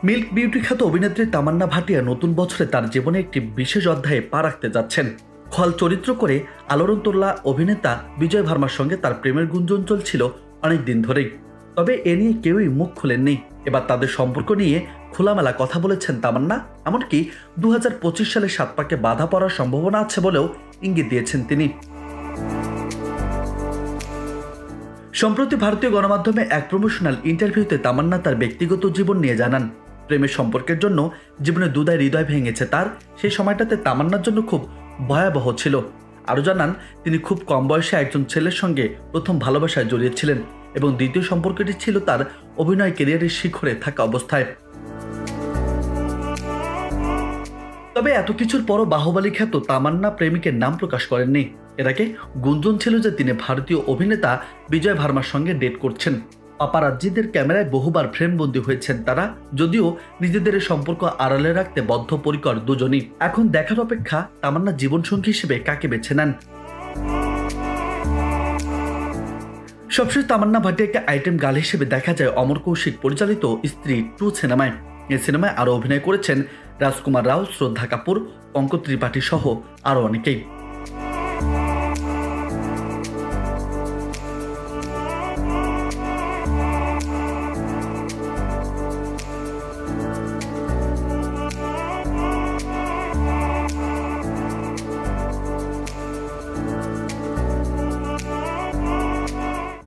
Milk beauty খ্যাত অভিনেত্রী তামান্না ভাটিয়া নতুন বছরে তার জীবনে একটি বিশেষ অধ্যায়ে পা রাখতে যাচ্ছেন। খল চরিত্র করে আলোড়নতোলা অভিনেতা বিজয় ভার্মার সঙ্গে তার প্রেমের গুঞ্জন চলছিল অনেক দিন ধরেই। তবে এ নিয়ে কেউই মুখ খোলেননি। এবার তাদের সম্পর্ক নিয়ে খোলামেলা কথা বলেছেন তামান্না। এমনকি 2025 সালে 7 পাকে বাধা পড়ার সম্ভাবনা আছে বলেও ইঙ্গিত দিয়েছেন তিনি। সম্প্রতি ভারতীয় গণমাধ্যমে এক প্রমোশনাল ইন্টারভিউতে তামান্না তার ব্যক্তিগত জীবন নিয়ে জানান, প্রেমের সম্পর্কের জন্য জীবনে দুধায় হৃদয় ভেঙেছে তার। সেই সময়টাতে তামান্নার জন্য খুব ভয়াবহ ছিল। আরও জানান, তিনি খুব কম বয়সে একজন ছেলের সঙ্গে প্রথম ভালোবাসায় জড়িয়েছিলেন এবং দ্বিতীয় সম্পর্কটি ছিল তার অভিনয় ক্যারিয়ারের শিখরে থাকা অবস্থায়। তবে এত কিছুর পরও বাহুবলী খ্যাত তামান্না প্রেমিকের নাম প্রকাশ করেননি। এর আগে গুঞ্জন ছিল যে তিনি ভারতীয় অভিনেতা বিজয় ভার্মার সঙ্গে ডেট করছেন। পাপারাজ্জিদের ক্যামেরায় বহুবার ফ্রেমবন্দি হয়েছেন তারা, যদিও নিজেদের সম্পর্ক আড়ালে রাখতে বদ্ধপরিকর দুজনই। এখন দেখার অপেক্ষা তামান্না জীবনসঙ্গী হিসেবে কাকে বেছে নেন। সবশেষ তামান্না ভাটিয়াকে আইটেম গার্ল হিসেবে দেখা যায় অমর কৌশিক পরিচালিত স্ত্রী 2 সিনেমায়। এই সিনেমায় আরও অভিনয় করেছেন রাজকুমার রাও, শ্রদ্ধা কাপুর, পঙ্কজ ত্রিপাঠী সহ আরও অনেকেই।